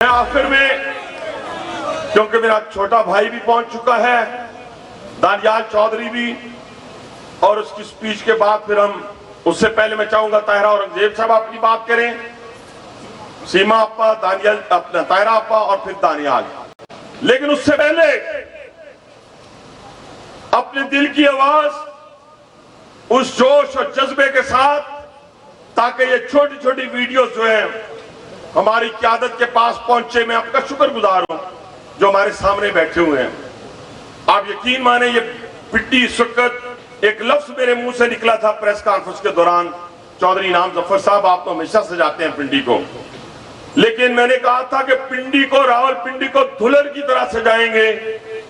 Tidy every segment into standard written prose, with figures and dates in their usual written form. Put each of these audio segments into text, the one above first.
मैं आखिर में, क्योंकि मेरा छोटा भाई भी पहुंच चुका है, दानियाल चौधरी भी, और उसकी स्पीच के बाद फिर हम, उससे पहले मैं चाहूंगा ताहिरा औरंगजेब साहब अपनी बात करें, सीमा अप्पा, दानियाल अपना ताहिरा अप्पा और फिर दानियाल। लेकिन उससे पहले अपने दिल की आवाज उस जोश और जज्बे के साथ, ताकि ये छोटी छोटी वीडियोस जो है हमारी क़यादत के पास पहुंचे, मैं आपका शुक्रगुजार हूं जो हमारे सामने बैठे हुए हैं। आप यकीन माने, ये पिट्टी इस वक्त एक लफ्ज मेरे मुंह से निकला था प्रेस कॉन्फ्रेंस के दौरान, चौधरी इनाम जफर साहब आप तो हमेशा सजाते हैं पिंडी को, लेकिन मैंने कहा था कि पिंडी को, रावलपिंडी को दुल्हन की तरह सजाएंगे।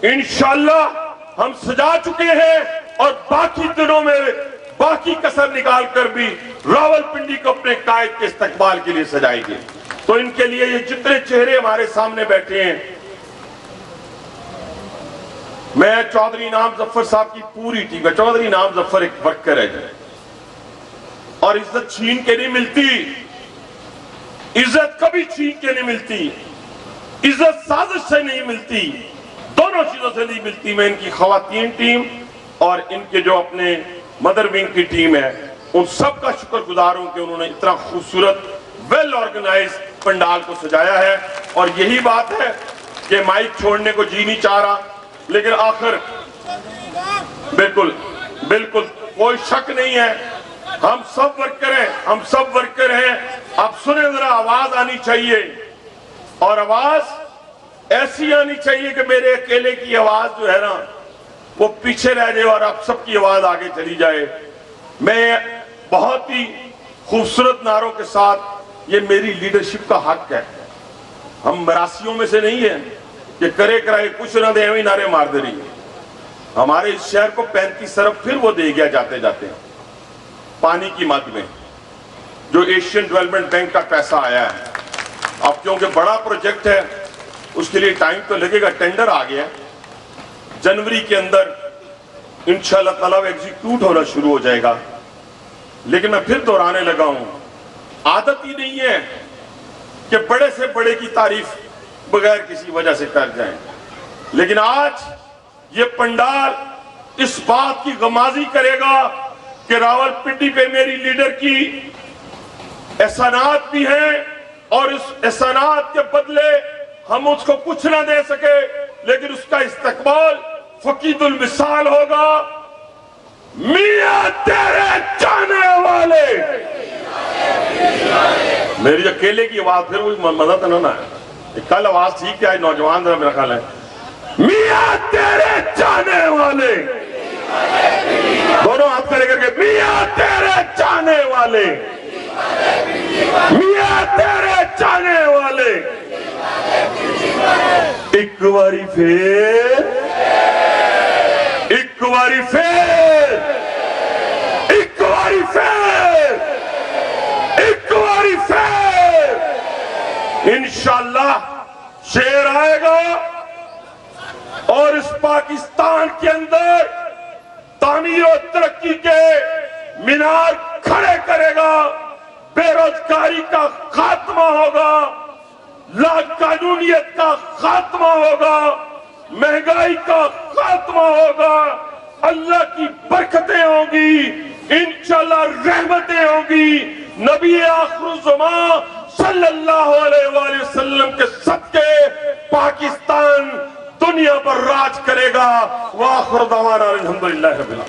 इंशाअल्लाह हम सजा चुके हैं और बाकी दिनों में बाकी कसर निकाल कर भी रावलपिंडी को अपने कायद के इस्तकबाल के लिए सजाएंगे। तो इनके लिए ये जितने चेहरे हमारे सामने बैठे हैं, मैं चौधरी इनाम जफर साहब की पूरी टीम है। चौधरी इनाम जफर एक वर्कर है और इज्जत छीन के नहीं मिलती, इज्जत कभी छीन के नहीं मिलती, इज्जत साजिश से नहीं मिलती, दोनों चीजों से नहीं मिलती। मैं इनकी खवातीन टीम और इनके जो अपने मदर विंग की टीम है, उन सब का शुक्रगुजार हूं कि उन्होंने इतना खूबसूरत वेल ऑर्गेनाइज पंडाल को सजाया है। और यही बात है कि माइक छोड़ने को जी नहीं चाह रहा, लेकिन आखिर बिल्कुल बिल्कुल कोई शक नहीं है, हम सब वर्कर हैं, हम सब वर्कर हैं। अब सुने जरा, आवाज आनी चाहिए और आवाज ऐसी आनी चाहिए कि मेरे अकेले की आवाज जो है ना वो पीछे रह जाए और आप सबकी आवाज आगे चली जाए। मैं बहुत ही खूबसूरत नारों के साथ, ये मेरी लीडरशिप का हक है, हम मरासियों में से नहीं है कि करे कराए कुछ ना दे, वही नारे मार दे रही है। हमारे इस शहर को 35 अरब फिर वो दे गया जाते जाते पानी की मद में, जो एशियन डेवलपमेंट बैंक का पैसा आया है। अब क्योंकि बड़ा प्रोजेक्ट है उसके लिए टाइम तो लगेगा, टेंडर आ गया, जनवरी के अंदर इंशाअल्लाह ताला एग्जीक्यूट होना शुरू हो जाएगा। लेकिन मैं फिर दोहराने लगा हूं, आदत ही नहीं है कि बड़े से बड़े की तारीफ बगैर किसी वजह से कर जाएं। लेकिन आज ये पंडाल इस बात की गमाजी करेगा कि रावलपिंडी पे मेरी लीडर की एहसानात भी हैं और इस एहसानात के बदले हम उसको कुछ ना दे सके, लेकिन उसका इस्तकबाल फकीदुल मिसाल होगा। मियां तेरे जाने वाले, मेरी अकेले की आवाज फिर वही मदद ना है, कल आवाज ठीक है, नौजवान मेरा ख्याल है। मियां तेरे जाने वाले, दोनों हाथ खड़े करके, मियां तेरे जाने वाले, मियां तेरे जाने वाले। एक बारी फिर, एक बारी फिर, एक बारी फिर, एक बारी फिर इंशाअल्लाह शेर आएगा और इस पाकिस्तान के अंदर तामीर और तरक्की के मीनार खड़े करेगा। बेरोजगारी का खात्मा होगा, लाकानूनियत का खात्मा होगा, महंगाई का खात्मा होगा, अल्लाह की बरकतें होंगी, इंशाअल्लाह रहमतें होंगी। नबी आखिरुज़्ज़मां सल्लल्लाहु अलैहि वसल्लम के सदके पाकिस्तान दुनिया पर राज करेगा। व आखिर दवाना अल्हम्दुलिल्लाह रब्बिल आलमीन।